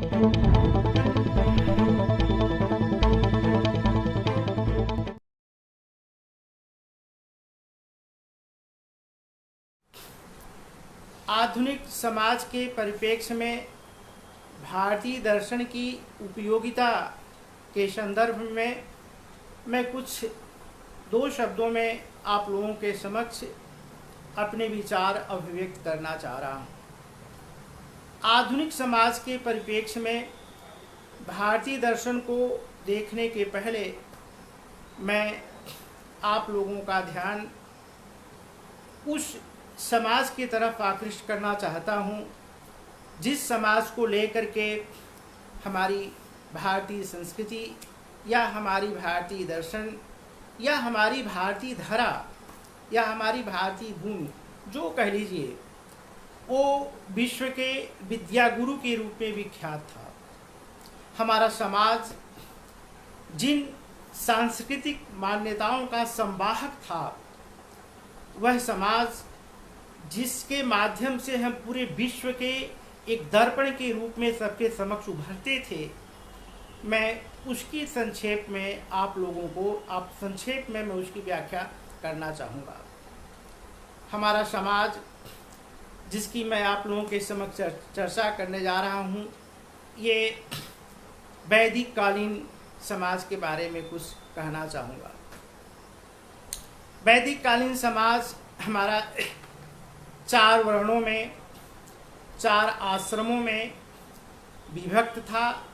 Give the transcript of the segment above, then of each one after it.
आधुनिक समाज के परिप्रेक्ष्य में भारतीय दर्शन की उपयोगिता के संदर्भ में मैं कुछ दो शब्दों में आप लोगों के समक्ष अपने विचार अभिव्यक्त करना चाह रहा हूँ। आधुनिक समाज के परिप्रेक्ष्य में भारतीय दर्शन को देखने के पहले मैं आप लोगों का ध्यान उस समाज की तरफ आकृष्ट करना चाहता हूँ जिस समाज को लेकर के हमारी भारतीय संस्कृति या हमारी भारतीय दर्शन या हमारी भारतीय धरा या हमारी भारतीय भूमि जो कह लीजिए वो विश्व के विद्यागुरु के रूप में विख्यात था। हमारा समाज जिन सांस्कृतिक मान्यताओं का संवाहक था, वह समाज जिसके माध्यम से हम पूरे विश्व के एक दर्पण के रूप में सबके समक्ष उभरते थे, मैं उसकी संक्षेप में मैं उसकी व्याख्या करना चाहूँगा। हमारा समाज जिसकी मैं आप लोगों के समक्ष चर्चा करने जा रहा हूँ, ये वैदिक कालीन समाज के बारे में कुछ कहना चाहूँगा। वैदिक कालीन समाज हमारा 4 वर्णों में 4 आश्रमों में विभक्त था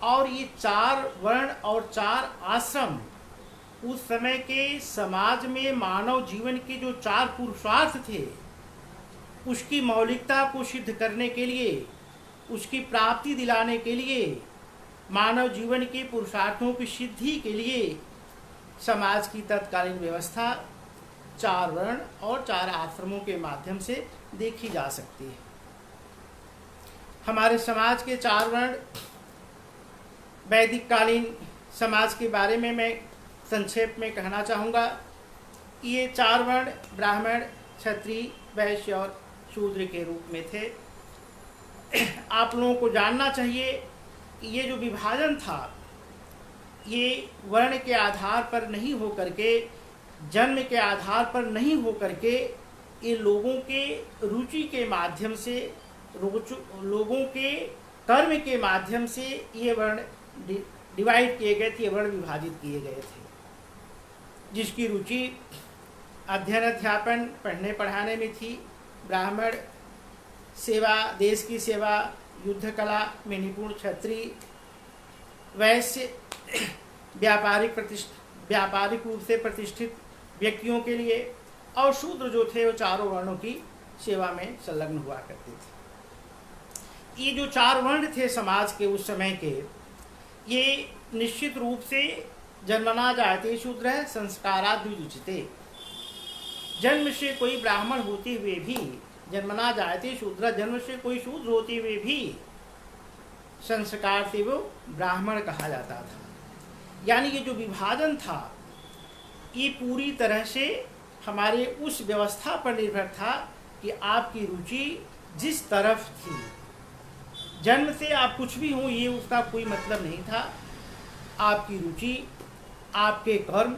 और ये 4 वर्ण और 4 आश्रम उस समय के समाज में मानव जीवन के जो 4 पुरुषार्थ थे उसकी मौलिकता को सिद्ध करने के लिए, उसकी प्राप्ति दिलाने के लिए, मानव जीवन के पुरुषार्थों की सिद्धि के लिए समाज की तत्कालीन व्यवस्था 4 वर्ण और 4 आश्रमों के माध्यम से देखी जा सकती है। हमारे समाज के 4 वर्ण वैदिक कालीन समाज के बारे में मैं संक्षेप में कहना चाहूँगा। ये 4 वर्ण ब्राह्मण, क्षत्रिय, वैश्य और शूद्र के रूप में थे। आप लोगों को जानना चाहिए कि ये जो विभाजन था ये वर्ण के आधार पर नहीं हो करके, जन्म के आधार पर नहीं हो करके, ये लोगों के रुचि के माध्यम से, लोगों के कर्म के माध्यम से ये वर्ण डिवाइड किए गए थे, वर्ण विभाजित किए गए थे। जिसकी रुचि अध्ययन अध्यापन पढ़ने पढ़ाने में थी, ब्राह्मण सेवा, देश की सेवा, युद्ध कला में निपुण, क्षत्रिय, वैश्य व्यापारिक रूप से प्रतिष्ठित व्यक्तियों के लिए, और शूद्र जो थे वो 4 वर्णों की सेवा में संलग्न हुआ करते थे। ये जो 4 वर्ण थे समाज के उस समय के, ये निश्चित रूप से जन्मना जायते शूद्र संस्काराद् विदुच्यते। जन्म से कोई ब्राह्मण होते हुए भी, जन्मना जायते शूद्र, जन्म से कोई शूद्र होते हुए भी संस्कार से वो ब्राह्मण कहा जाता था। यानी ये जो विभाजन था ये पूरी तरह से हमारे उस व्यवस्था पर निर्भर था कि आपकी रुचि जिस तरफ थी, जन्म से आप कुछ भी हो ये उसका कोई मतलब नहीं था। आपकी रुचि, आपके कर्म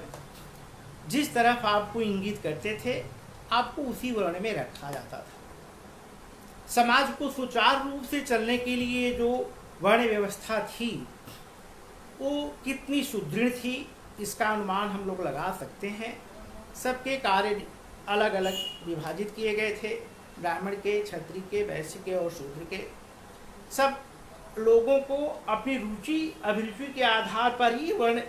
जिस तरफ आपको इंगित करते थे, आपको उसी वर्ण में रखा जाता था। समाज को सुचारू रूप से चलने के लिए जो वर्ण व्यवस्था थी वो कितनी सुदृढ़ थी, इसका अनुमान हम लोग लगा सकते हैं। सबके कार्य अलग अलग विभाजित किए गए थे, ब्राह्मण के, क्षत्रिय के, वैश्य के और शूद्र के। सब लोगों को अपनी रुचि अभिरुचि के आधार पर ही वर्ण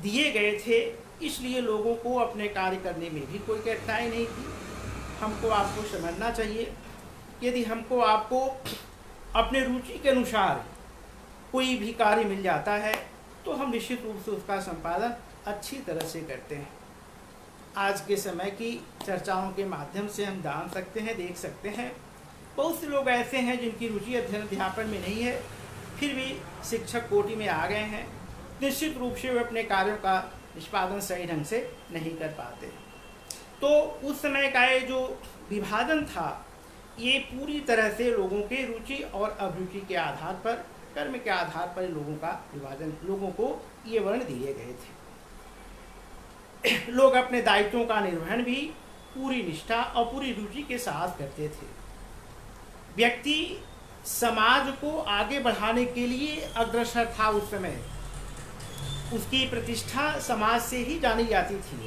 दिए गए थे, इसलिए लोगों को अपने कार्य करने में भी कोई कठिनाई नहीं थी। हमको आपको समझना चाहिए, यदि हमको आपको अपने रुचि के अनुसार कोई भी कार्य मिल जाता है तो हम निश्चित रूप से उसका संपादन अच्छी तरह से करते हैं। आज के समय की चर्चाओं के माध्यम से हम जान सकते हैं, देख सकते हैं, बहुत से लोग ऐसे हैं जिनकी रुचि अध्ययन अध्यापन में नहीं है, फिर भी शिक्षक कोटि में आ गए हैं। निश्चित रूप से वे अपने कार्यों का निष्पादन सही ढंग से नहीं कर पाते। तो उस समय का ये जो विभाजन था ये पूरी तरह से लोगों के रुचि और अभिरुचि के आधार पर कर्म के आधार पर लोगों का विभाजन, लोगों को ये वर्ण दिए गए थे। लोग अपने दायित्वों का निर्वहन भी पूरी निष्ठा और पूरी रुचि के साथ करते थे। व्यक्ति समाज को आगे बढ़ाने के लिए अग्रसर था। उस समय उसकी प्रतिष्ठा समाज से ही जानी जाती थी।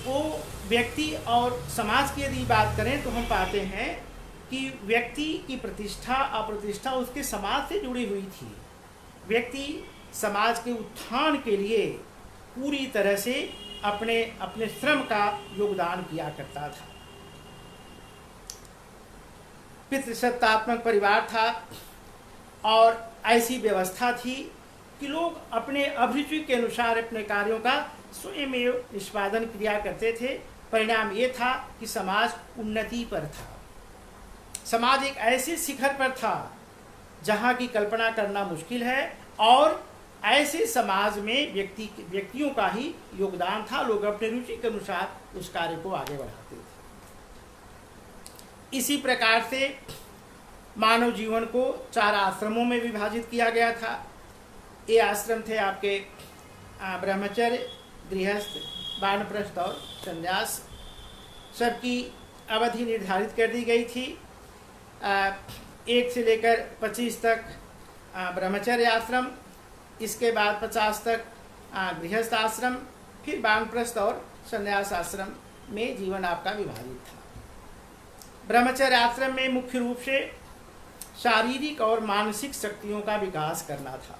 वो व्यक्ति और समाज की यदि बात करें तो हम पाते हैं कि व्यक्ति की प्रतिष्ठा अप्रतिष्ठा उसके समाज से जुड़ी हुई थी। व्यक्ति समाज के उत्थान के लिए पूरी तरह से अपने श्रम का योगदान किया करता था। पितृसत्तात्मक परिवार था और ऐसी व्यवस्था थी कि लोग अपने अभिरुचि के अनुसार अपने कार्यों का स्वयं निष्पादन किया करते थे। परिणाम ये था कि समाज उन्नति पर था। समाज एक ऐसे शिखर पर था जहाँ की कल्पना करना मुश्किल है और ऐसे समाज में व्यक्तियों का ही योगदान था। लोग अपने रुचि के अनुसार उस कार्य को आगे बढ़ाते थे। इसी प्रकार से मानव जीवन को 4 आश्रमों में विभाजित किया गया था। ये आश्रम थे आपके ब्रह्मचर्य, गृहस्थ, वानप्रस्थ और संन्यास। सबकी अवधि निर्धारित कर दी गई थी। 1 से लेकर 25 तक ब्रह्मचर्य आश्रम, इसके बाद 50 तक गृहस्थ आश्रम, फिर वानप्रस्थ और संन्यास आश्रम में जीवन आपका विभाजित था। ब्रह्मचर्य आश्रम में मुख्य रूप से शारीरिक और मानसिक शक्तियों का विकास करना था।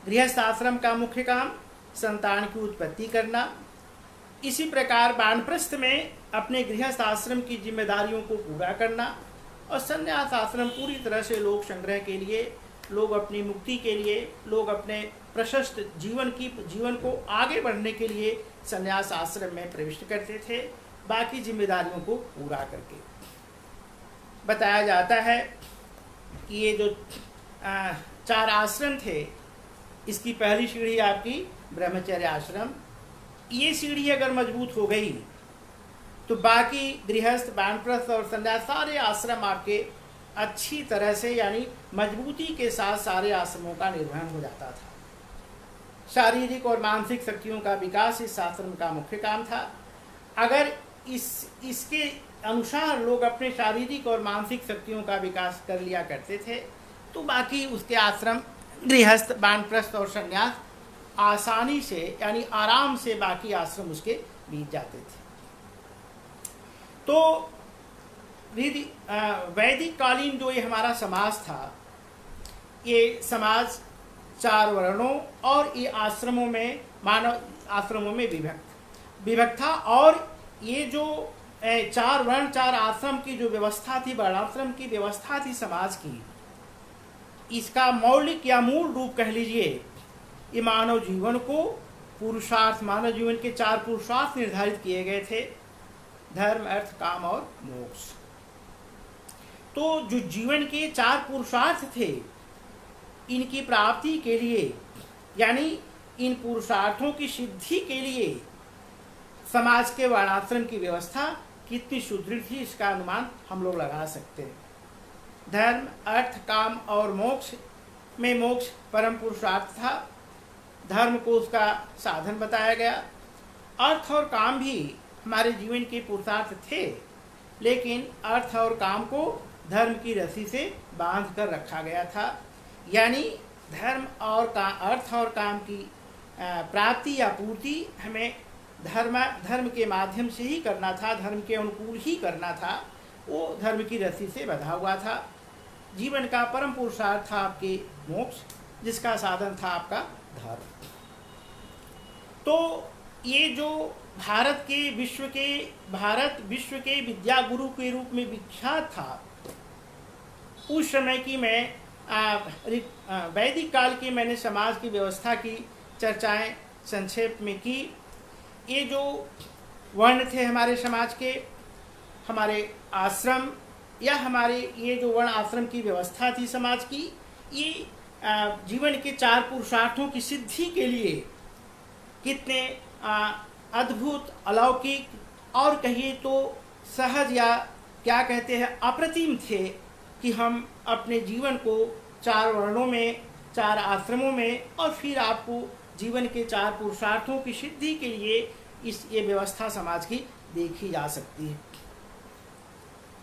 गृहस्थ आश्रम का मुख्य काम संतान की उत्पत्ति करना। इसी प्रकार वानप्रस्थ में अपने गृहस्थ आश्रम की जिम्मेदारियों को पूरा करना और संन्यास आश्रम पूरी तरह से लोक संग्रह के लिए, लोग अपनी मुक्ति के लिए, लोग अपने प्रशस्त जीवन को आगे बढ़ने के लिए संन्यास आश्रम में प्रविष्ट करते थे, बाकी जिम्मेदारियों को पूरा करके। बताया जाता है कि ये जो 4 आश्रम थे, इसकी पहली सीढ़ी आपकी ब्रह्मचर्य आश्रम। ये सीढ़ी अगर मजबूत हो गई तो बाकी गृहस्थ, वानप्रस्थ और संन्यास सारे आश्रम आपके अच्छी तरह से यानी मजबूती के साथ सारे आश्रमों का निर्वहन हो जाता था। शारीरिक और मानसिक शक्तियों का विकास इस आश्रम का मुख्य काम था। अगर इसके अनुसार लोग अपने शारीरिक और मानसिक शक्तियों का विकास कर लिया करते थे तो बाकी उसके आश्रम गृहस्थ, वानप्रस्थ और संन्यास आसानी से यानी आराम से बाकी आश्रम उसके बीत जाते थे। तो वैदिक कालीन जो ये हमारा समाज था, ये समाज 4 वर्णों और ये आश्रमों में, मानव आश्रमों में विभक्त था। और ये जो 4 वर्ण 4 आश्रम की जो व्यवस्था थी, वर्णाश्रम की व्यवस्था थी समाज की, इसका मौलिक या मूल रूप कह लीजिए, ये मानव जीवन को पुरुषार्थ, मानव जीवन के 4 पुरुषार्थ निर्धारित किए गए थे: धर्म, अर्थ, काम और मोक्ष। तो जो जीवन के 4 पुरुषार्थ थे, इनकी प्राप्ति के लिए यानी इन पुरुषार्थों की सिद्धि के लिए समाज के वर्णाश्रम की व्यवस्था कितनी सुदृढ़ थी, इसका अनुमान हम लोग लगा सकते हैं। धर्म, अर्थ, काम और मोक्ष में मोक्ष परम पुरुषार्थ था। धर्म को उसका साधन बताया गया। अर्थ और काम भी हमारे जीवन के पुरुषार्थ थे, लेकिन अर्थ और काम को धर्म की रस्सी से बांध कर रखा गया था। यानी अर्थ और काम की प्राप्ति या पूर्ति हमें धर्म के माध्यम से ही करना था, धर्म के अनुकूल ही करना था। वो धर्म की रस्सी से बंधा हुआ था। जीवन का परम पुरुषार्थ था आपके मोक्ष, जिसका साधन था आपका धर्म। तो ये जो भारत विश्व के विद्या गुरु के रूप में विख्यात था, उस समय की मैं वैदिक काल की मैंने समाज की व्यवस्था की चर्चाएं संक्षेप में की। ये जो वर्ण थे हमारे समाज के, हमारे आश्रम या हमारे ये जो वर्ण आश्रम की व्यवस्था थी समाज की, ये जीवन के 4 पुरुषार्थों की सिद्धि के लिए कितने अद्भुत, अलौकिक और कहिए तो सहज या क्या कहते हैं अप्रतिम थे, कि हम अपने जीवन को 4 वर्णों में, 4 आश्रमों में और फिर आपको जीवन के 4 पुरुषार्थों की सिद्धि के लिए ये व्यवस्था समाज की देखी जा सकती है।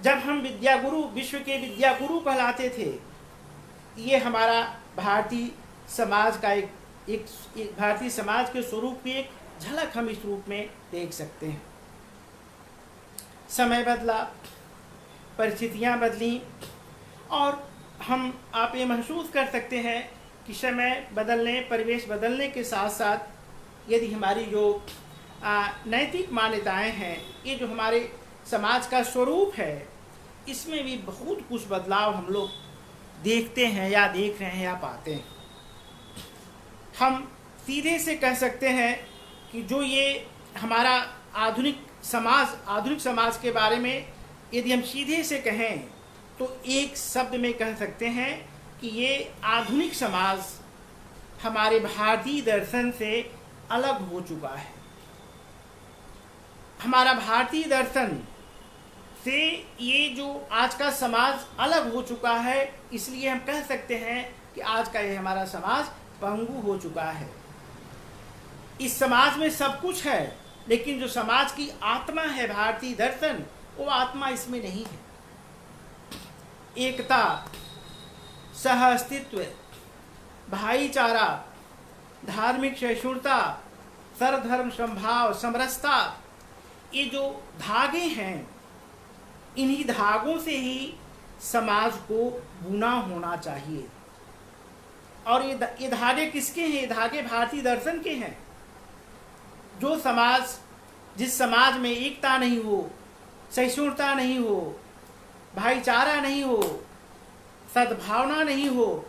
जब हम विद्या गुरु, विश्व के विद्या गुरु कहलाते थे, ये हमारा भारतीय समाज का एक भारतीय समाज के स्वरूप की एक झलक हम इस रूप में देख सकते हैं। समय बदला, परिस्थितियां बदली और आप ये महसूस कर सकते हैं कि समय बदलने, परिवेश बदलने के साथ साथ यदि हमारी जो नैतिक मान्यताएं हैं, ये जो हमारे समाज का स्वरूप है, इसमें भी बहुत कुछ बदलाव हम लोग देखते हैं या देख रहे हैं या पाते हैं। हम सीधे से कह सकते हैं कि जो ये हमारा आधुनिक समाज के बारे में यदि हम सीधे से कहें तो एक शब्द में कह सकते हैं कि ये आधुनिक समाज हमारे भारतीय दर्शन से अलग हो चुका है। हमारा भारतीय दर्शन से ये जो आज का समाज अलग हो चुका है, इसलिए हम कह सकते हैं कि आज का ये हमारा समाज पंगु हो चुका है। इस समाज में सब कुछ है, लेकिन जो समाज की आत्मा है, भारतीय दर्शन, वो आत्मा इसमें नहीं है। एकता, सहअस्तित्व, भाईचारा, धार्मिक सहिष्णुता, सर्वधर्म समभाव, समरसता, ये जो धागे हैं, इन्हीं धागों से ही समाज को बुना होना चाहिए। और ये धागे किसके हैं? ये धागे भारतीय दर्शन के हैं। जिस समाज में एकता नहीं हो, सहिष्णुता नहीं हो, भाईचारा नहीं हो, सद्भावना नहीं हो,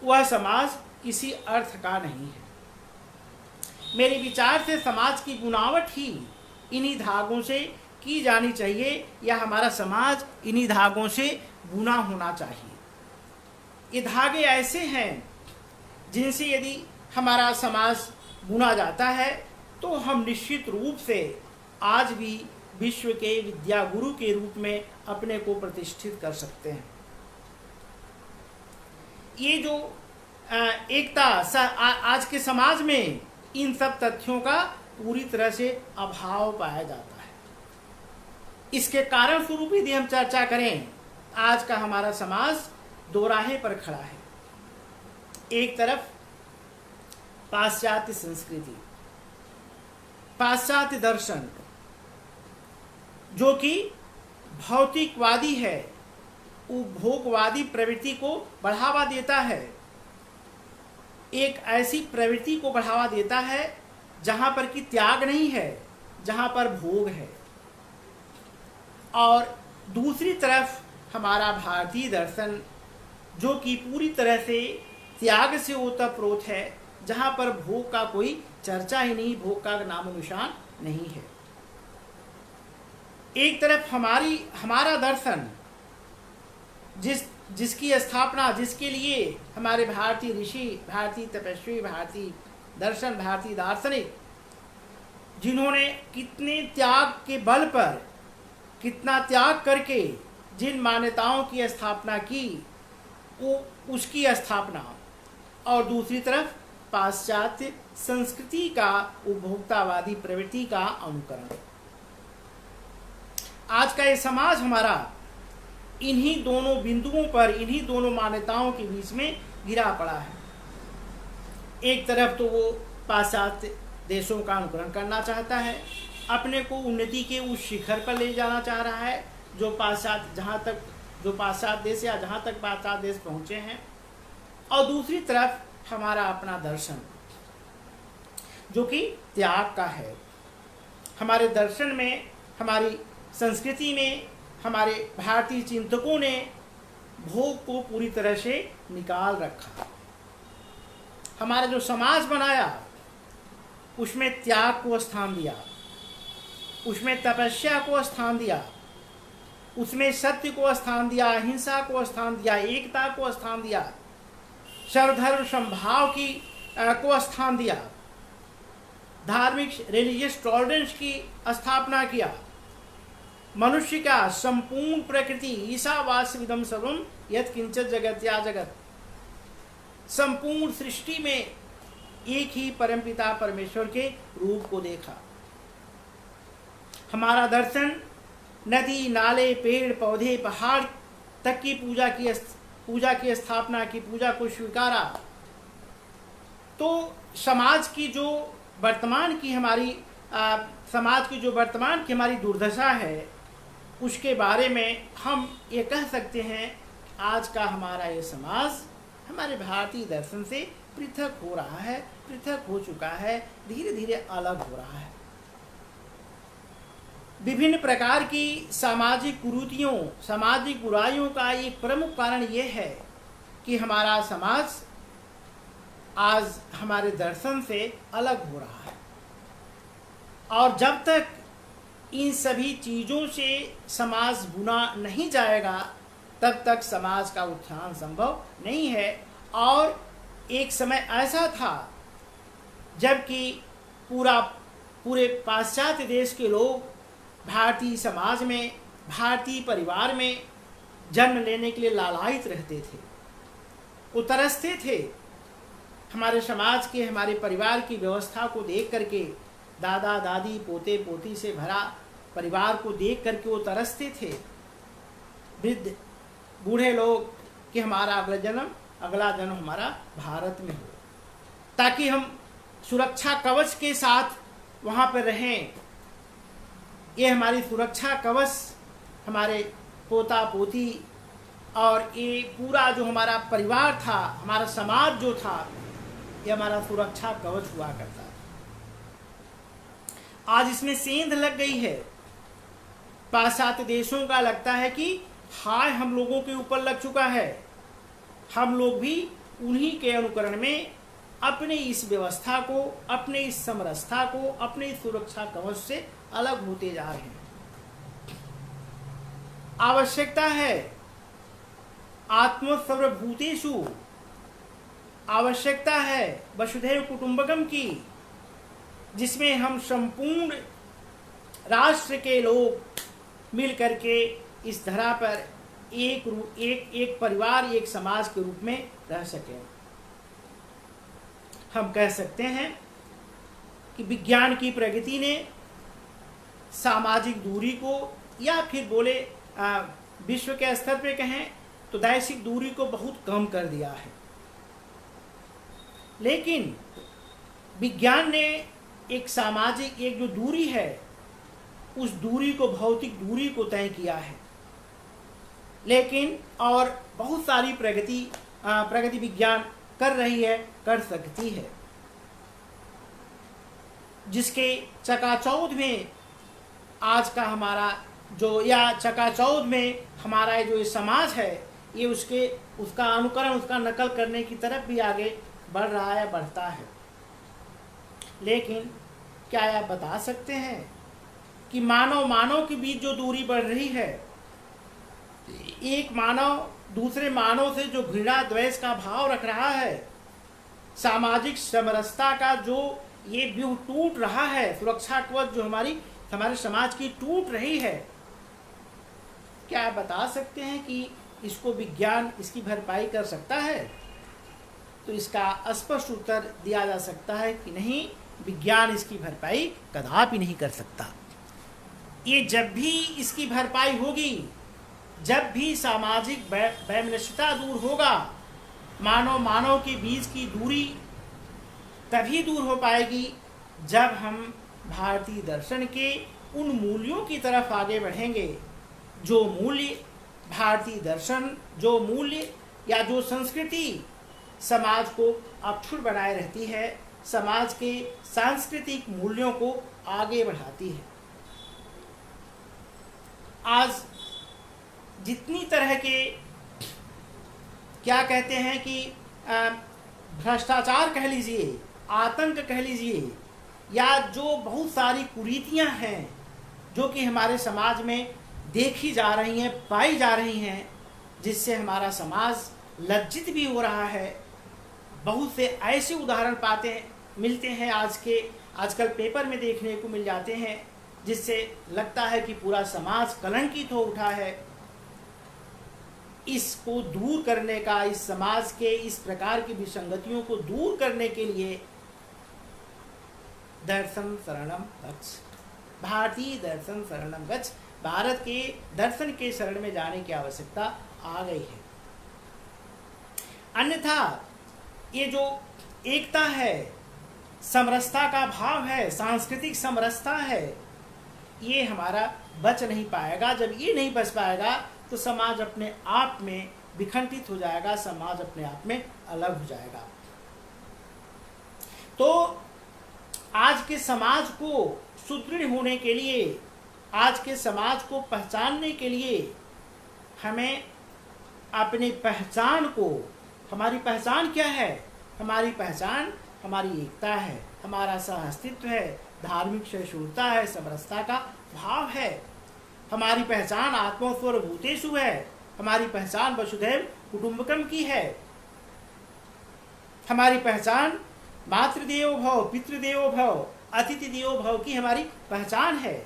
वह समाज किसी अर्थ का नहीं है। मेरे विचार से समाज की बुनावट ही इन्हीं धागों से की जानी चाहिए, या हमारा समाज इन्हीं धागों से बुना होना चाहिए। ये धागे ऐसे हैं जिनसे यदि हमारा समाज बुना जाता है तो हम निश्चित रूप से आज भी विश्व के विद्या गुरु के रूप में अपने को प्रतिष्ठित कर सकते हैं। ये जो एकता आज के समाज में, इन सब तथ्यों का पूरी तरह से अभाव पाया जाता है। इसके कारण स्वरूप यदि हम चर्चा करें, आज का हमारा समाज दो राहे पर खड़ा है। एक तरफ पाश्चात्य संस्कृति, पाश्चात्य दर्शन, जो कि भौतिकवादी है, उपभोगवादी प्रवृत्ति को बढ़ावा देता है। एक ऐसी प्रवृत्ति को बढ़ावा देता है जहां पर कि त्याग नहीं है, जहां पर भोग है। और दूसरी तरफ हमारा भारतीय दर्शन, जो कि पूरी तरह से त्याग से ओतप्रोत है, जहां पर भोग का कोई चर्चा ही नहीं, भोग का नामो निशान नहीं है। एक तरफ हमारा दर्शन, जिसकी स्थापना, जिसके लिए हमारे भारतीय ऋषि, भारतीय तपस्वी, भारतीय दर्शन, भारतीय दार्शनिक, जिन्होंने कितने त्याग के बल पर, कितना त्याग करके जिन मान्यताओं की स्थापना की, वो उसकी स्थापना। और दूसरी तरफ पाश्चात्य संस्कृति का, उपभोक्तावादी प्रवृत्ति का अनुकरण। आज का ये समाज हमारा इन्हीं दोनों बिंदुओं पर, इन्हीं दोनों मान्यताओं के बीच में गिरा पड़ा है। एक तरफ तो वो पाश्चात्य देशों का अनुकरण करना चाहता है, अपने को उन्नति के उस शिखर पर ले जाना चाह रहा है जो पाश्चात्य देश, या जहाँ तक पाश्चात्य देश पहुँचे हैं। और दूसरी तरफ हमारा अपना दर्शन, जो कि त्याग का है। हमारे दर्शन में, हमारी संस्कृति में, हमारे भारतीय चिंतकों ने भोग को पूरी तरह से निकाल रखा। हमारा जो समाज बनाया, उसमें त्याग को स्थान दिया, उसमें तपस्या को स्थान दिया, उसमें सत्य को स्थान दिया, अहिंसा को स्थान दिया, एकता को स्थान दिया, सर्वधर्म समभाव को स्थान दिया, धार्मिक रिलीजियस टॉलरेंस की स्थापना किया, मनुष्य का संपूर्ण प्रकृति ईशावास्यमिदं सर्वं यत् किंचित जगत्या जगत, संपूर्ण सृष्टि में एक ही परमपिता परमेश्वर के रूप को देखा। हमारा दर्शन नदी, नाले, पेड़ पौधे, पहाड़ तक की पूजा की स्थापना की, पूजा को स्वीकारा। तो समाज की जो वर्तमान की हमारी दुर्दशा है, उसके बारे में हम ये कह सकते हैं आज का हमारा ये समाज हमारे भारतीय दर्शन से पृथक हो रहा है, पृथक हो चुका है, धीरे धीरे अलग हो रहा है। विभिन्न प्रकार की सामाजिक कुरीतियों, सामाजिक बुराइयों का एक प्रमुख कारण यह है कि हमारा समाज आज हमारे दर्शन से अलग हो रहा है। और जब तक इन सभी चीज़ों से समाज बुना नहीं जाएगा, तब तक समाज का उत्थान संभव नहीं है। और एक समय ऐसा था जबकि पूरे पाश्चात्य देश के लोग भारतीय समाज में, भारतीय परिवार में जन्म लेने के लिए लालायित रहते थे, वो तरसते थे। हमारे समाज के, हमारे परिवार की व्यवस्था को देख करके, दादा दादी पोते पोती से भरा परिवार को देख करके वो तरसते थे। वृद्ध बूढ़े लोग कि हमारा अगला जन्म हमारा भारत में हो, ताकि हम सुरक्षा कवच के साथ वहाँ पर रहें। ये हमारी सुरक्षा कवच, हमारे पोता पोती और ये पूरा जो हमारा परिवार था, हमारा समाज जो था, ये हमारा सुरक्षा कवच हुआ करता था। आज इसमें सेंध लग गई है। पाश्चात्य देशों का लगता है कि हाय हम लोगों के ऊपर लग चुका है, हम लोग भी उन्हीं के अनुकरण में अपने इस व्यवस्था को, अपने इस समरसता को, अपने इस सुरक्षा कवच से अलग होते जा रहे हैं। आवश्यकता है आत्मसर्वभूतेषु, आवश्यकता है वसुधैव कुटुंबकम की, जिसमें हम संपूर्ण राष्ट्र के लोग मिल करके इस धरा पर एक परिवार, एक समाज के रूप में रह सकें। हम कह सकते हैं कि विज्ञान की प्रगति ने सामाजिक दूरी को, या फिर बोले विश्व के स्तर पे कहें तो दैहिक दूरी को बहुत कम कर दिया है। लेकिन विज्ञान ने एक सामाजिक, एक जो दूरी है, उस दूरी को, भौतिक दूरी को तय किया है। लेकिन और बहुत सारी प्रगति विज्ञान कर रही है, कर सकती है, जिसके चकाचौंध में आज का हमारा जो, या चकाचौंध में हमारा जो समाज है, ये उसका अनुकरण, उसका नकल करने की तरफ भी आगे बढ़ रहा है, बढ़ता है। लेकिन क्या आप बता सकते हैं कि मानव के बीच जो दूरी बढ़ रही है, एक मानव दूसरे मानव से जो घृणा द्वेष का भाव रख रहा है, सामाजिक समरसता का जो ये व्यूह टूट रहा है, सुरक्षा कवच जो हमारे समाज की टूट रही है, क्या आप बता सकते हैं कि इसको विज्ञान इसकी भरपाई कर सकता है? तो इसका स्पष्ट उत्तर दिया जा सकता है कि नहीं, विज्ञान इसकी भरपाई कदापि नहीं कर सकता। ये जब भी इसकी भरपाई होगी, जब भी सामाजिक वैमनस्यता दूर होगा, मानव के बीच की दूरी तभी दूर हो पाएगी जब हम भारतीय दर्शन के उन मूल्यों की तरफ आगे बढ़ेंगे, जो मूल्य भारतीय दर्शन, जो मूल्य या जो संस्कृति समाज को अक्षुण्ण बनाए रहती है, समाज के सांस्कृतिक मूल्यों को आगे बढ़ाती है। आज जितनी तरह के क्या कहते हैं कि भ्रष्टाचार कह लीजिए, आतंक कह लीजिए, या जो बहुत सारी कुरीतियां हैं जो कि हमारे समाज में देखी जा रही हैं, पाई जा रही हैं, जिससे हमारा समाज लज्जित भी हो रहा है। बहुत से ऐसे उदाहरण मिलते हैं आजकल पेपर में देखने को मिल जाते हैं, जिससे लगता है कि पूरा समाज कलंकित हो उठा है, इसको दूर करने का, इस समाज के इस प्रकार की विसंगतियों को दूर करने के लिए दर्शन शरणम गच्छ, भारतीय दर्शन शरणम गच्छ, भारत के दर्शन के शरण में जाने की आवश्यकता आ गई है। अन्यथा ये जो एकता है, समरसता का भाव है, सांस्कृतिक समरसता है, ये हमारा बच नहीं पाएगा। जब ये नहीं बच पाएगा तो समाज अपने आप में विखंडित हो जाएगा, समाज अपने आप में अलग हो जाएगा। तो आज के समाज को सुदृढ़ होने के लिए, आज के समाज को पहचानने के लिए हमें अपनी पहचान को, हमारी पहचान क्या है? हमारी पहचान हमारी एकता है, हमारा सह-अस्तित्व है, धार्मिक सहिष्णुता है, समरसता का भाव है। हमारी पहचान आत्मस्वर भूतेषु है, हमारी पहचान वसुधैव कुटुंबकम की है, हमारी पहचान मातृदेवो भव, पितृदेवो भव, अतिथि देवो भव की हमारी पहचान है।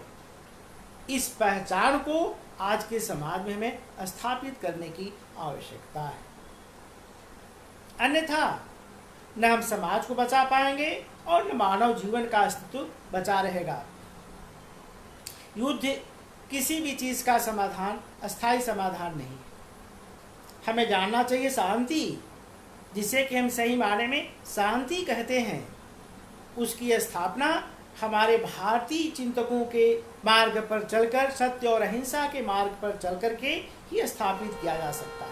इस पहचान को आज के समाज में हमें स्थापित करने की आवश्यकता है, अन्यथा न हम समाज को बचा पाएंगे और न मानव जीवन का अस्तित्व बचा रहेगा। युद्ध किसी भी चीज का समाधान, अस्थायी समाधान नहीं। हमें जानना चाहिए शांति, जिसे कि हम सही मायने में शांति कहते हैं, उसकी स्थापना हमारे भारतीय चिंतकों के मार्ग पर चलकर, सत्य और अहिंसा के मार्ग पर चलकर के ही स्थापित किया जा सकता है।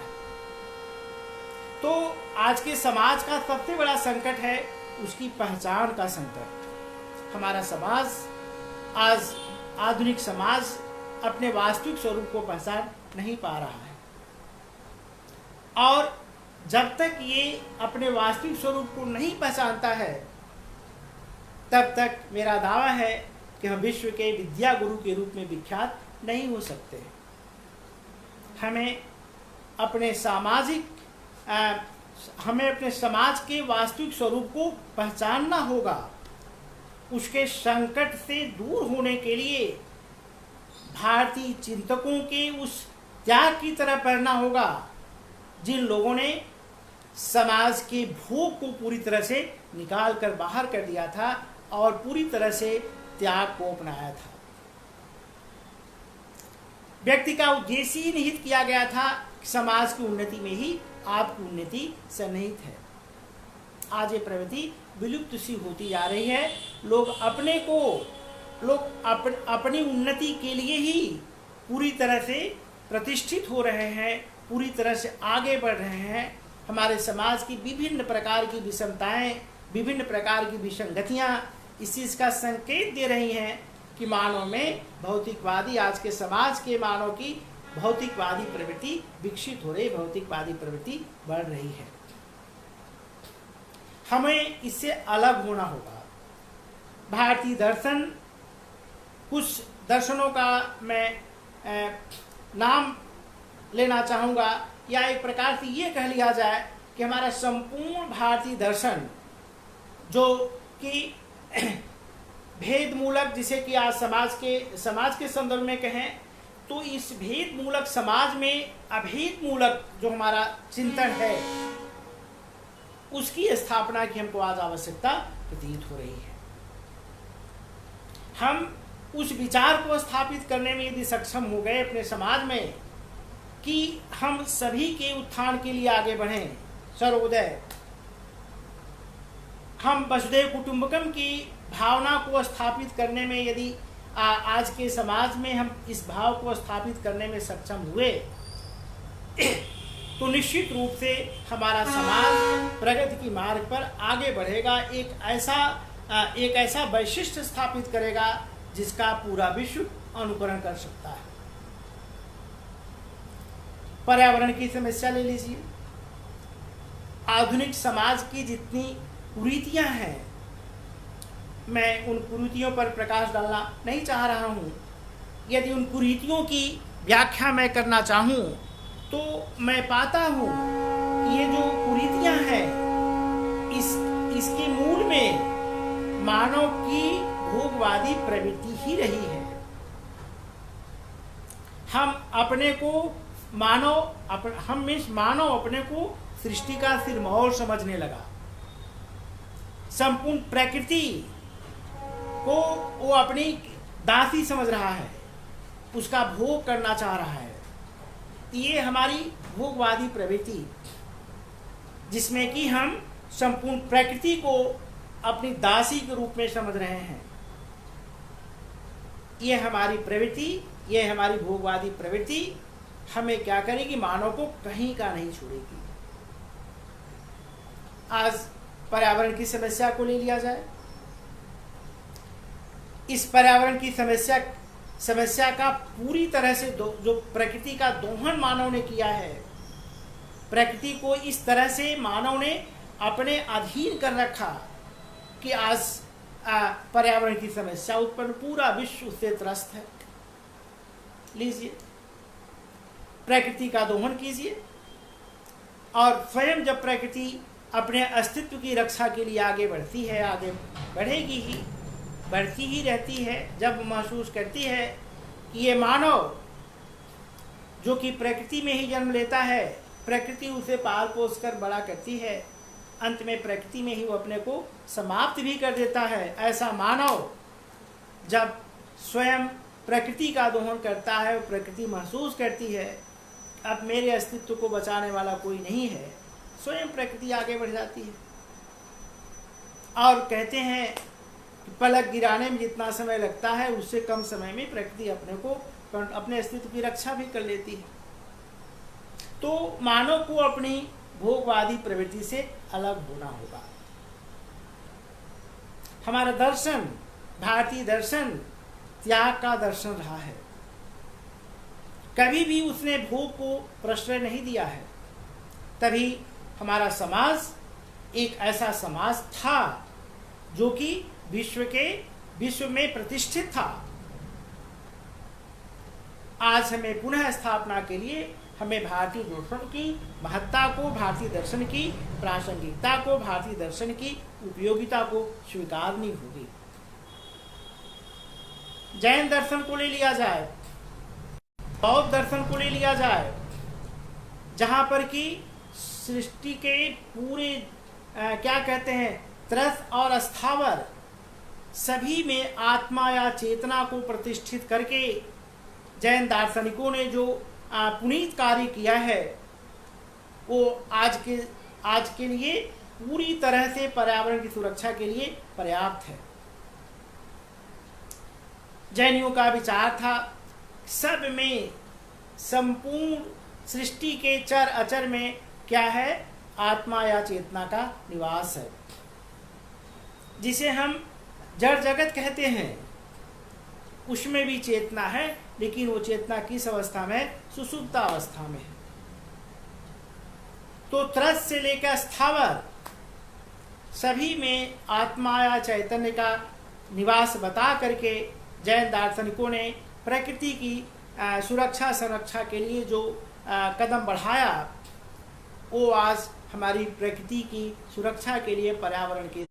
तो आज के समाज का सबसे बड़ा संकट है उसकी पहचान का संकट। हमारा समाज आज, आधुनिक समाज अपने वास्तविक स्वरूप को पहचान नहीं पा रहा है, और जब तक ये अपने वास्तविक स्वरूप को नहीं पहचानता है तब तक मेरा दावा है कि हम विश्व के विद्या गुरु के रूप में विख्यात नहीं हो सकते। हमें अपने समाज के वास्तविक स्वरूप को पहचानना होगा। उसके संकट से दूर होने के लिए भारतीय चिंतकों के उस त्याग की तरफ बढ़ना होगा जिन लोगों ने समाज के भोग को पूरी तरह से निकाल कर बाहर कर दिया था और पूरी तरह से त्याग को अपनाया था। व्यक्ति का उद्देश्य ही निहित किया गया था कि समाज की उन्नति में ही आपकी उन्नति सन्निहित है। आज ये प्रवृत्ति विलुप्त सी होती जा रही है। लोग अपनी उन्नति के लिए ही पूरी तरह से प्रतिष्ठित हो रहे हैं, पूरी तरह से आगे बढ़ रहे हैं। हमारे समाज की विभिन्न प्रकार की विषमताएं, विभिन्न प्रकार की विसंगतियां इस चीज का संकेत दे रही हैं कि मानव में भौतिकवादी, आज के समाज के मानव की भौतिकवादी प्रवृत्ति विकसित हो रही, भौतिकवादी प्रवृत्ति बढ़ रही है। हमें इससे अलग होना होगा। भारतीय दर्शन, कुछ दर्शनों का मैं नाम लेना चाहूँगा, या एक प्रकार से ये कह लिया जाए कि हमारा संपूर्ण भारतीय दर्शन जो कि भेद मूलक, जिसे कि आज समाज के संदर्भ में कहें तो इस भेद मूलक समाज में अभेद मूलक जो हमारा चिंतन है उसकी स्थापना की हमको आज आवश्यकता प्रतीत हो रही है। हम उस विचार को स्थापित करने में यदि सक्षम हो गए अपने समाज में कि हम सभी के उत्थान के लिए आगे बढ़ें, सर्वोदय, हम वसुधैव कुटुंबकम की भावना को स्थापित करने में यदि आज के समाज में हम इस भाव को स्थापित करने में सक्षम हुए तो निश्चित रूप से हमारा समाज प्रगति की मार्ग पर आगे बढ़ेगा, एक ऐसा वैशिष्ट्य स्थापित करेगा जिसका पूरा विश्व अनुकरण कर सकता है। पर्यावरण की समस्या ले लीजिए। आधुनिक समाज की जितनी कुरीतियां हैं, मैं उन कुरीतियों पर प्रकाश डालना नहीं चाह रहा हूं। यदि उन कुरीतियों की व्याख्या मैं करना चाहूं तो मैं पाता हूं कि ये जो कुरीतियां हैं इसके मूल में मानव की भोगवादी प्रवृत्ति ही रही है। हम अपने को हम मीन्स मानव अपने को सृष्टि का सिरमौर समझने लगा। संपूर्ण प्रकृति को वो अपनी दासी समझ रहा है, उसका भोग करना चाह रहा है। ये हमारी भोगवादी प्रवृत्ति, जिसमें कि हम संपूर्ण प्रकृति को अपनी दासी के रूप में समझ रहे हैं, ये हमारी प्रवृत्ति, ये हमारी भोगवादी प्रवृत्ति हमें क्या करेगी? मानव को कहीं का नहीं छोड़ेगी। आज पर्यावरण की समस्या को ले लिया जाए। इस पर्यावरण की समस्या का पूरी तरह से जो प्रकृति का दोहन मानव ने किया है, प्रकृति को इस तरह से मानव ने अपने अधीन कर रखा कि आज पर्यावरण की समस्या उत्पन्न, पूरा विश्व उससे त्रस्त है। लीजिए, प्रकृति का दोहन कीजिए, और स्वयं जब प्रकृति अपने अस्तित्व की रक्षा के लिए आगे बढ़ती है, आगे बढ़ेगी ही, बढ़ती ही रहती है, जब महसूस करती है कि ये मानव जो कि प्रकृति में ही जन्म लेता है, प्रकृति उसे पाल पोस कर बड़ा करती है, अंत में प्रकृति में ही वो अपने को समाप्त भी कर देता है। ऐसा मानव जब स्वयं प्रकृति का दोहन करता है, प्रकृति महसूस करती है अब मेरे अस्तित्व को बचाने वाला कोई नहीं है, स्वयं प्रकृति आगे बढ़ जाती है। और कहते हैं कि पलक गिराने में जितना समय लगता है, उससे कम समय में प्रकृति अपने अस्तित्व की रक्षा भी कर लेती है। तो मानव को अपनी भोगवादी प्रवृत्ति से अलग होना होगा। हमारा दर्शन, भारतीय दर्शन त्याग का दर्शन रहा है। कभी भी उसने भोग को प्रश्रय नहीं दिया है। तभी हमारा समाज एक ऐसा समाज था जो कि विश्व में प्रतिष्ठित था। आज हमें पुनः स्थापना के लिए हमें भारतीय दर्शन की महत्ता को, भारतीय दर्शन की प्रासंगिकता को, भारतीय दर्शन की उपयोगिता को स्वीकारनी होगी। जैन दर्शन को ले लिया जाए, बौद्ध दर्शन को ले लिया जाए, जहां पर कि सृष्टि के पूरे क्या कहते हैं, त्रस और स्थावर सभी में आत्मा या चेतना को प्रतिष्ठित करके जैन दार्शनिकों ने जो पुनीत कार्य किया है, वो आज के लिए पूरी तरह से पर्यावरण की सुरक्षा के लिए पर्याप्त है। जैनियों का विचार था सब में, संपूर्ण सृष्टि के चर अचर में क्या है? आत्मा या चेतना का निवास है, जिसे हम जड़ जगत कहते हैं। उसमें भी चेतना है, लेकिन वो चेतना किस अवस्था में? सुषुप्त अवस्था में है। तो त्रस से लेकर स्थावर सभी में आत्मा या चैतन्य का निवास बता करके जैन दार्शनिकों ने प्रकृति की सुरक्षा संरक्षा के लिए जो कदम बढ़ाया, वो आज हमारी प्रकृति की सुरक्षा के लिए पर्यावरण के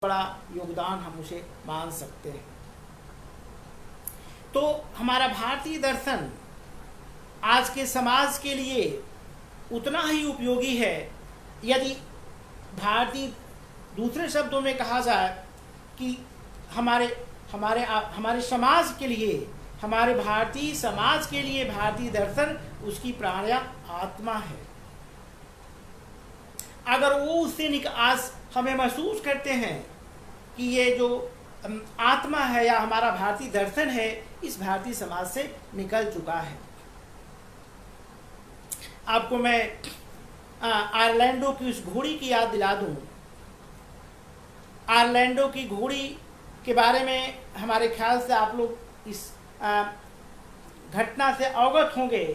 बड़ा योगदान हम उसे मान सकते हैं। तो हमारा भारतीय दर्शन आज के समाज के लिए उतना ही उपयोगी है। यदि भारतीय, दूसरे शब्दों में कहा जाए कि हमारे समाज के लिए, हमारे भारतीय समाज के लिए भारतीय दर्शन उसकी प्राण या आत्मा है। अगर वो उससे आज हमें महसूस करते हैं कि ये जो आत्मा है या हमारा भारतीय दर्शन है, इस भारतीय समाज से निकल चुका है। आपको मैं आयरलैंडो की उस घोड़ी की याद दिला दूं। आयरलैंडो की घोड़ी के बारे में हमारे ख्याल से आप लोग इस घटना से अवगत होंगे।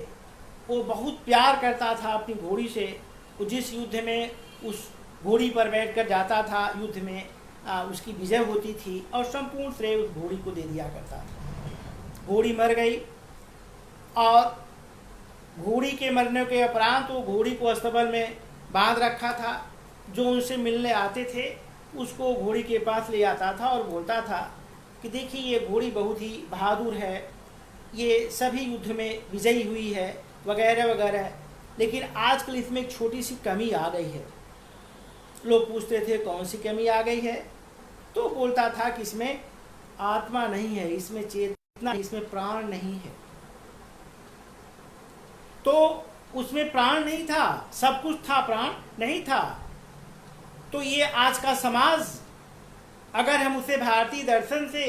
वो बहुत प्यार करता था अपनी घोड़ी से। वो जिस युद्ध में उस घोड़ी पर बैठकर जाता था, युद्ध में उसकी विजय होती थी और संपूर्ण श्रेय उस घोड़ी को दे दिया करता था। घोड़ी मर गई और घोड़ी के मरने के उपरांत वो घोड़ी को अस्तबल में बांध रखा था। जो उनसे मिलने आते थे उसको घोड़ी के पास ले आता था और बोलता था कि देखिए ये घोड़ी बहुत ही बहादुर है, ये सभी युद्ध में विजयी हुई है वगैरह वगैरह। लेकिन आजकल इसमें एक छोटी सी कमी आ गई है। लोग पूछते थे कौन सी कमी आ गई है, तो बोलता था कि इसमें आत्मा नहीं है, इसमें चेतना, इसमें प्राण नहीं है। तो उसमें प्राण नहीं था, सब कुछ था, प्राण नहीं था। तो ये आज का समाज, अगर हम उसे भारतीय दर्शन से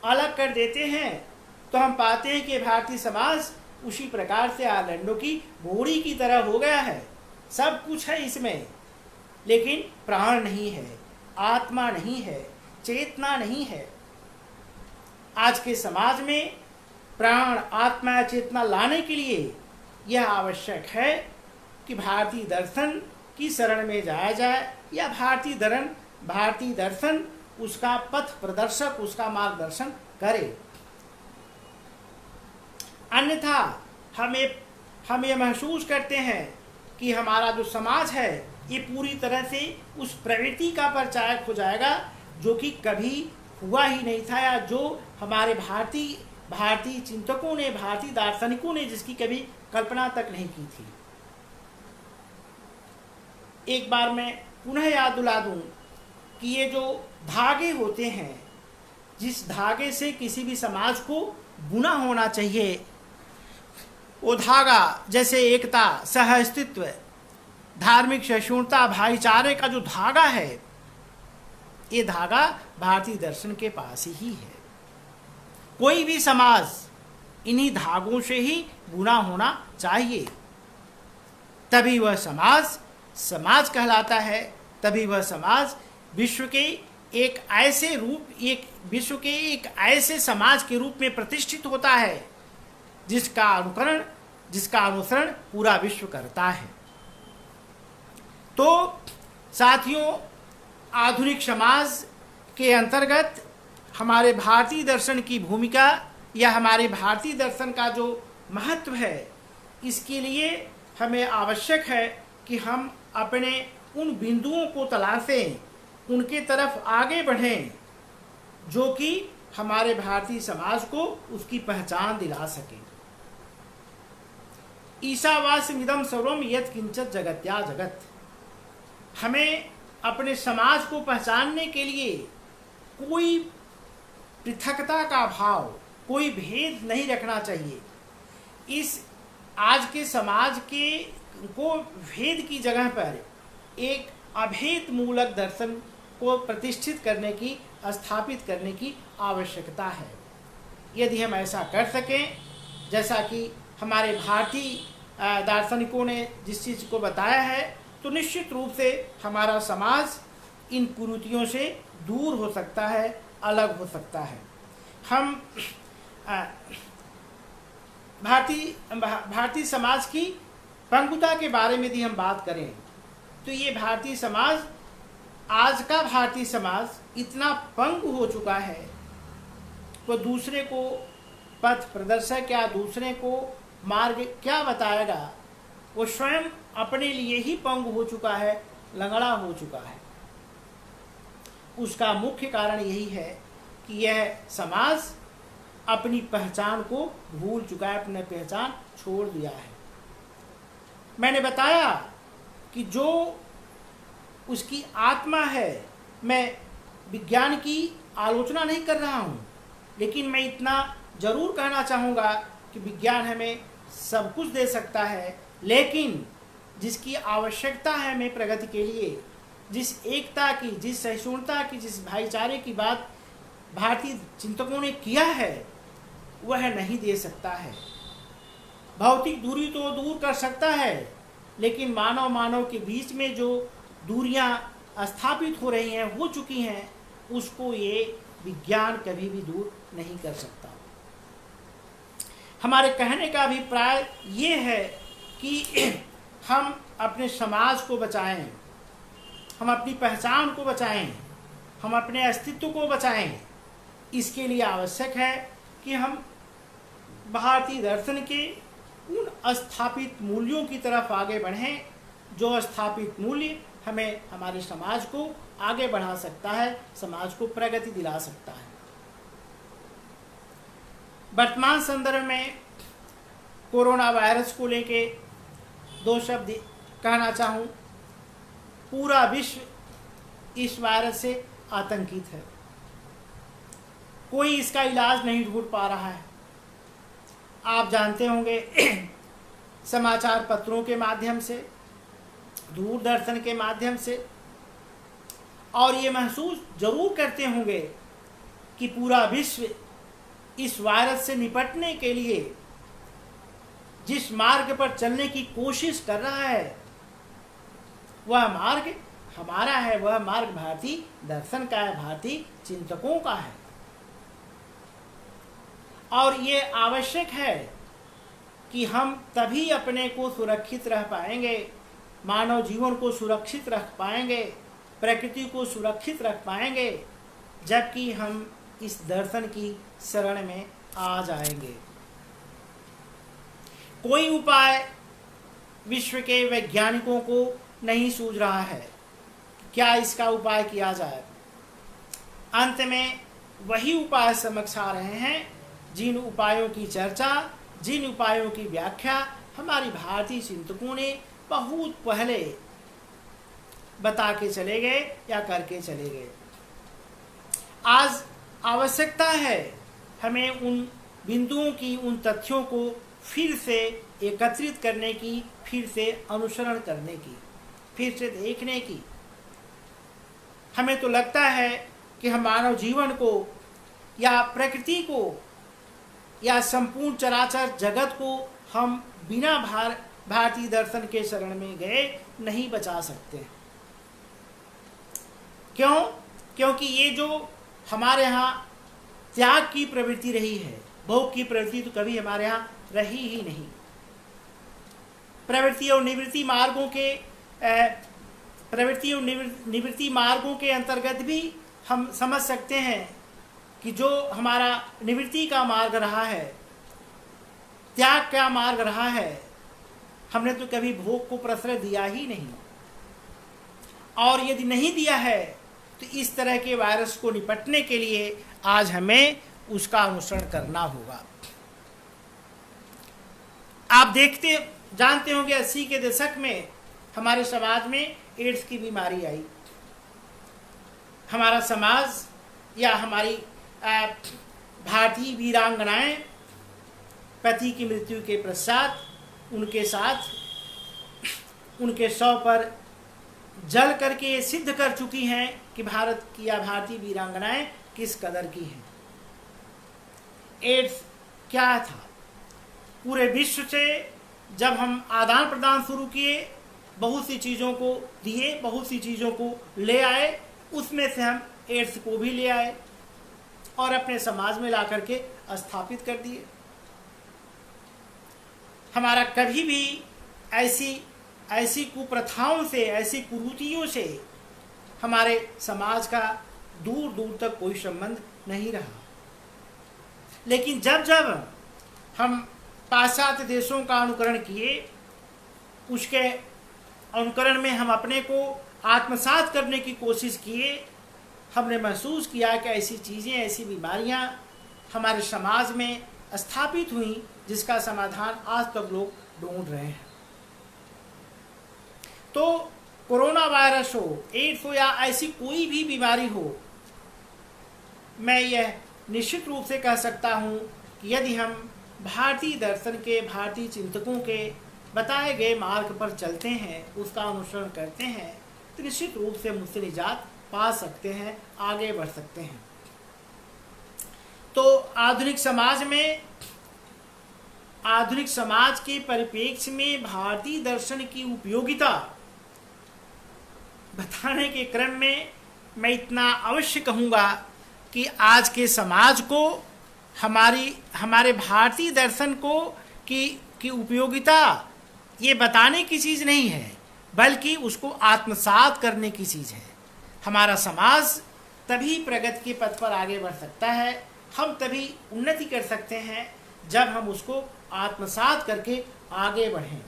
अलग कर देते हैं तो हम पाते हैं कि भारतीय समाज उसी प्रकार से आलंडों की बोरी की तरह हो गया है। सब कुछ है इसमें, लेकिन प्राण नहीं है, आत्मा नहीं है, चेतना नहीं है। आज के समाज में प्राण, आत्मा, चेतना लाने के लिए यह आवश्यक है कि भारतीय दर्शन की शरण में जाया जाए, या भारतीय दर्शन उसका पथ प्रदर्शक, उसका मार्गदर्शन करे। अन्यथा हम ये महसूस करते हैं कि हमारा जो समाज है ये पूरी तरह से उस प्रवृत्ति का परिचायक हो जाएगा जो कि कभी हुआ ही नहीं था, या जो हमारे भारतीय चिंतकों ने, भारतीय दार्शनिकों ने जिसकी कभी कल्पना तक नहीं की थी। एक बार मैं पुनः याद दिला दूं कि ये जो धागे होते हैं, जिस धागे से किसी भी समाज को बुना होना चाहिए, वो धागा जैसे एकता, सहअस्तित्व, धार्मिक सहिष्णुता, भाईचारे का जो धागा है, ये धागा भारतीय दर्शन के पास ही है। कोई भी समाज इन्हीं धागों से ही बुना होना चाहिए, तभी वह समाज कहलाता है। तभी वह समाज विश्व के एक ऐसे समाज के रूप में प्रतिष्ठित होता है जिसका अनुसरण पूरा विश्व करता है। तो साथियों, आधुनिक समाज के अंतर्गत हमारे भारतीय दर्शन की भूमिका या हमारे भारतीय दर्शन का जो महत्व है, इसके लिए हमें आवश्यक है कि हम अपने उन बिंदुओं को तलाशें, उनके तरफ आगे बढ़ें, जो कि हमारे भारतीय समाज को उसकी पहचान दिला सके। ईशावास्यमिदं सर्वम यत् किंचित् जगत्या जगत्। हमें अपने समाज को पहचानने के लिए कोई पृथकता का भाव, कोई भेद नहीं रखना चाहिए। इस आज के समाज को भेद की जगह पर एक अभेद मूलक दर्शन को प्रतिष्ठित करने की, स्थापित करने की आवश्यकता है। यदि हम ऐसा कर सकें, जैसा कि हमारे भारतीय दार्शनिकों ने जिस चीज़ को बताया है, तो निश्चित रूप से हमारा समाज इन कुरीतियों से दूर हो सकता है, अलग हो सकता है। हम भारतीय समाज की पंगुता के बारे में यदि हम बात करें, तो ये भारतीय समाज, आज का भारतीय समाज इतना पंगु हो चुका है, वो दूसरे को पथ प्रदर्शक या दूसरे को मार्ग क्या बताएगा, वो स्वयं अपने लिए ही पंगु हो चुका है, लंगड़ा हो चुका है। उसका मुख्य कारण यही है कि यह समाज अपनी पहचान को भूल चुका है, अपनी पहचान छोड़ दिया है। मैंने बताया कि जो उसकी आत्मा है, मैं विज्ञान की आलोचना नहीं कर रहा हूँ, लेकिन मैं इतना जरूर कहना चाहूँगा कि विज्ञान हमें सब कुछ दे सकता है, लेकिन जिसकी आवश्यकता है हमें प्रगति के लिए, जिस एकता की, जिस सहिष्णुता की, जिस भाईचारे की बात भारतीय चिंतकों ने किया है, वह नहीं दे सकता है। भौतिक दूरी तो दूर कर सकता है, लेकिन मानव के बीच में जो दूरियां स्थापित हो रही हैं, हो चुकी हैं, उसको ये विज्ञान कभी भी दूर नहीं कर सकता। हमारे कहने का अभिप्राय ये है कि हम अपने समाज को बचाएं, हम अपनी पहचान को बचाएं, हम अपने अस्तित्व को बचाएं। इसके लिए आवश्यक है कि हम भारतीय दर्शन के उन स्थापित मूल्यों की तरफ आगे बढ़ें, जो स्थापित मूल्य हमें, हमारे समाज को आगे बढ़ा सकता है, समाज को प्रगति दिला सकता है। वर्तमान संदर्भ में कोरोना वायरस को लेके 2 शब्द कहना चाहूँ। पूरा विश्व इस वायरस से आतंकित है, कोई इसका इलाज नहीं ढूंढ पा रहा है। आप जानते होंगे समाचार पत्रों के माध्यम से, दूरदर्शन के माध्यम से, और ये महसूस जरूर करते होंगे कि पूरा विश्व इस वायरस से निपटने के लिए जिस मार्ग पर चलने की कोशिश कर रहा है वह मार्ग हमारा है, वह मार्ग भारतीय दर्शन का है, भारतीय चिंतकों का है। और ये आवश्यक है कि हम तभी अपने को सुरक्षित रह पाएंगे, मानव जीवन को सुरक्षित रख पाएंगे, प्रकृति को सुरक्षित रख पाएंगे, जबकि हम इस दर्शन की शरण में आ जाएंगे। कोई उपाय विश्व के वैज्ञानिकों को नहीं सूझ रहा है, क्या इसका उपाय किया जाए। अंत में वही उपाय समक्ष आ रहे हैं जिन उपायों की चर्चा, जिन उपायों की व्याख्या हमारी भारतीय चिंतकों ने बहुत पहले बता के चले गए या करके चले गए। आज आवश्यकता है हमें उन बिंदुओं की, उन तथ्यों को फिर से एकत्रित करने की, फिर से अनुसरण करने की, फिर से देखने की। हमें तो लगता है कि हम मानव जीवन को या प्रकृति को या संपूर्ण चराचर जगत को हम बिना भारतीय दर्शन के शरण में गए नहीं बचा सकते। क्यों? क्योंकि ये जो हमारे यहाँ त्याग की प्रवृत्ति रही है, भोग की प्रवृत्ति तो कभी हमारे यहाँ रही ही नहीं। प्रवृत्ति और निवृत्ति मार्गों के अंतर्गत भी हम समझ सकते हैं कि जो हमारा निवृत्ति का मार्ग रहा है, त्याग का मार्ग रहा है, हमने तो कभी भोग को प्रश्रय दिया ही नहीं। और यदि नहीं दिया है तो इस तरह के वायरस को निपटने के लिए आज हमें उसका अनुसरण करना होगा। आप जानते होंगे 80 के दशक में हमारे समाज में एड्स की बीमारी आई। हमारा समाज या हमारी भारतीय वीरांगनाएं पति की मृत्यु के पश्चात उनके साथ उनके शव पर जल करके ये सिद्ध कर चुकी हैं कि भारत की या भारतीय वीरांगनाएं किस कदर की हैं। एड्स क्या था? पूरे विश्व से जब हम आदान प्रदान शुरू किए, बहुत सी चीज़ों को दिए, बहुत सी चीज़ों को ले आए, उसमें से हम एड्स को भी ले आए और अपने समाज में ला करके स्थापित कर दिए। हमारा कभी भी ऐसी कुप्रथाओं से, ऐसी कुरीतियों से हमारे समाज का दूर दूर तक कोई संबंध नहीं रहा। लेकिन जब जब हम पाश्चात्य देशों का अनुकरण किए, उसके अनुकरण में हम अपने को आत्मसात करने की कोशिश किए, हमने महसूस किया कि ऐसी चीज़ें, ऐसी बीमारियां हमारे समाज में स्थापित हुई जिसका समाधान आज तक लोग ढूंढ रहे हैं। तो कोरोना वायरस हो, एड्स हो या ऐसी कोई भी बीमारी हो, मैं यह निश्चित रूप से कह सकता हूँ कि यदि हम भारतीय दर्शन के, भारतीय चिंतकों के बताए गए मार्ग पर चलते हैं, उसका अनुसरण करते हैं, तो निश्चित रूप से मुझसे निजात पा सकते हैं, आगे बढ़ सकते हैं। तो आधुनिक समाज के परिप्रेक्ष्य में भारतीय दर्शन की उपयोगिता बताने के क्रम में मैं इतना अवश्य कहूँगा कि आज के समाज को हमारे भारतीय दर्शन को की उपयोगिता ये बताने की चीज़ नहीं है, बल्कि उसको आत्मसात करने की चीज़ है। हमारा समाज तभी प्रगति के पथ पर आगे बढ़ सकता है, हम तभी उन्नति कर सकते हैं जब हम उसको आत्मसात करके आगे बढ़ें।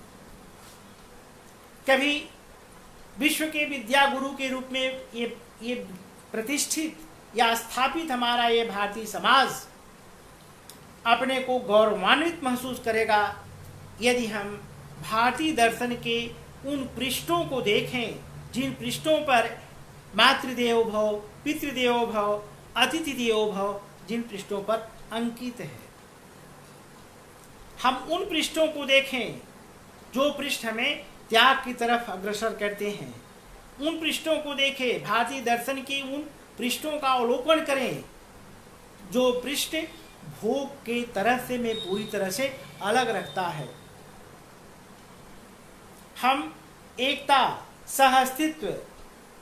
कभी विश्व के विद्या गुरु के रूप में ये प्रतिष्ठित या स्थापित हमारा ये भारतीय समाज अपने को गौरवान्वित महसूस करेगा यदि हम भारतीय दर्शन के उन पृष्ठों को देखें जिन पृष्ठों पर मातृदेवो भव, पितृदेवो भव, अतिथि देवो भव जिन पृष्ठों पर अंकित है। हम उन पृष्ठों को देखें जो पृष्ठ हमें त्याग की तरफ अग्रसर करते हैं। उन पृष्ठों को देखें, भारतीय दर्शन के उन पृष्ठों का अवलोकन करें जो पृष्ठ भोग के तरह से में पूरी तरह से अलग रखता है। हम एकता, सहअस्तित्व,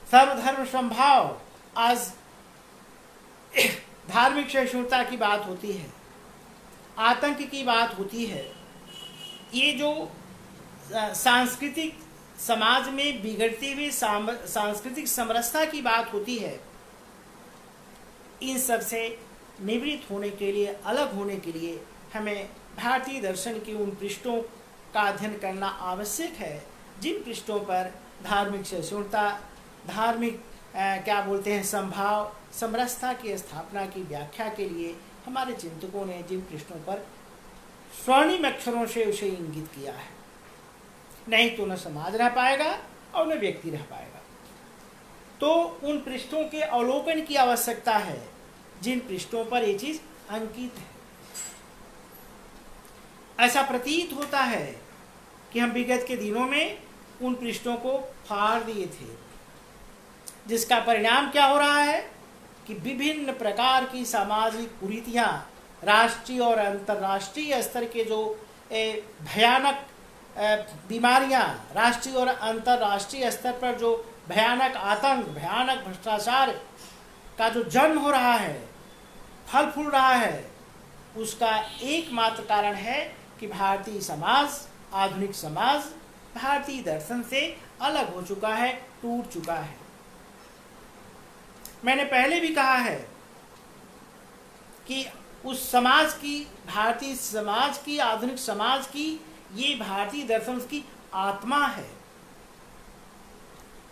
सर्वधर्म समभाव, आज धार्मिक सहिष्णुता की बात होती है, आतंक की बात होती है, ये जो सांस्कृतिक समाज में बिगड़ती हुई सांस्कृतिक समरसता की बात होती है, इन सब से निवृत्त होने के लिए, अलग होने के लिए हमें भारतीय दर्शन के उन पृष्ठों का अध्ययन करना आवश्यक है जिन पृष्ठों पर धार्मिक सहिष्णुता, धार्मिक क्या बोलते हैं समभाव, समरसता की स्थापना की व्याख्या के लिए हमारे चिंतकों ने जिन पृष्ठों पर स्वर्णिम अक्षरों से उसे इंगित किया है। नहीं तो न समाज रह पाएगा और न व्यक्ति रह पाएगा। तो उन पृष्ठों के अवलोकन की आवश्यकता है जिन पृष्ठों पर ये चीज अंकित है। ऐसा प्रतीत होता है कि हम विगत के दिनों में उन पृष्ठों को फाड़ दिए थे, जिसका परिणाम क्या हो रहा है कि विभिन्न प्रकार की सामाजिक कुरीतियां, राष्ट्रीय और अंतर्राष्ट्रीय स्तर के जो भयानक बीमारियां, राष्ट्रीय और अंतर्राष्ट्रीय स्तर पर जो भयानक आतंक, भयानक भ्रष्टाचार का जो जन्म हो रहा है, फल फूल रहा है, उसका एकमात्र कारण है कि भारतीय समाज, आधुनिक समाज भारतीय दर्शन से अलग हो चुका है, टूट चुका है। मैंने पहले भी कहा है कि उस समाज की, भारतीय समाज की, आधुनिक समाज की, ये भारतीय दर्शन की आत्मा है।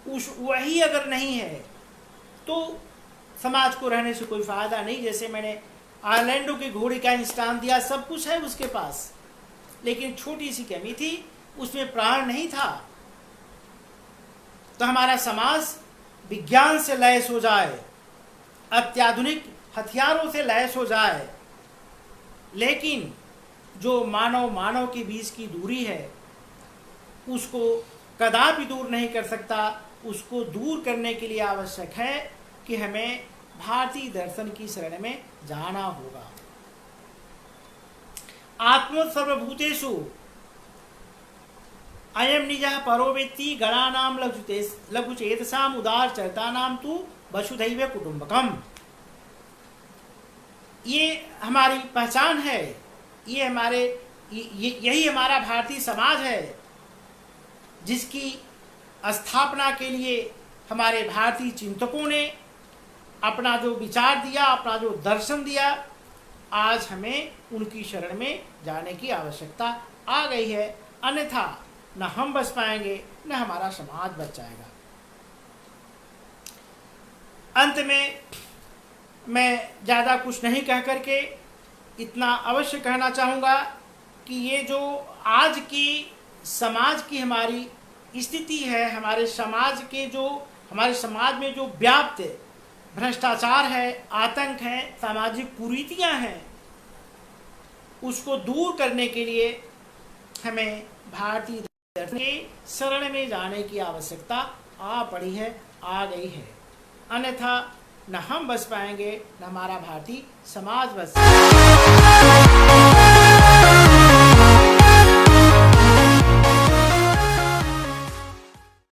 उस वही अगर नहीं है तो समाज को रहने से कोई फायदा नहीं। जैसे मैंने ऑरलैंडो के घोड़े का इंस्टान दिया, सब कुछ है उसके पास, लेकिन छोटी सी कमी थी, उसमें प्राण नहीं था। तो हमारा समाज विज्ञान से लैस हो जाए, अत्याधुनिक हथियारों से लैस हो जाए, लेकिन जो मानव के बीच की दूरी है उसको कदापि दूर नहीं कर सकता। उसको दूर करने के लिए आवश्यक है कि हमें भारतीय दर्शन की शरण में जाना होगा। आत्म सर्वभूतेषु अयम निजः परो वेत्ति गणानां लघुचेतसाम उदार चरितानां तु वसुधैव कुटुंबकम। ये हमारी पहचान है, यही हमारा भारतीय समाज है, जिसकी स्थापना के लिए हमारे भारतीय चिंतकों ने अपना जो विचार दिया, अपना जो दर्शन दिया, आज हमें उनकी शरण में जाने की आवश्यकता आ गई है। अन्यथा न हम बच पाएंगे, न हमारा समाज बच जाएगा। अंत में मैं ज़्यादा कुछ नहीं कह करके इतना अवश्य कहना चाहूँगा कि ये जो आज की समाज की हमारी स्थिति है, हमारे समाज में जो व्याप्त भ्रष्टाचार है, आतंक है, सामाजिक कुरीतियाँ हैं, उसको दूर करने के लिए हमें भारतीय दर्शन के शरण में जाने की आवश्यकता आ पड़ी है, आ गई है। अन्यथा न हम बच पाएंगे, न हमारा भारतीय समाज बच पाएगा।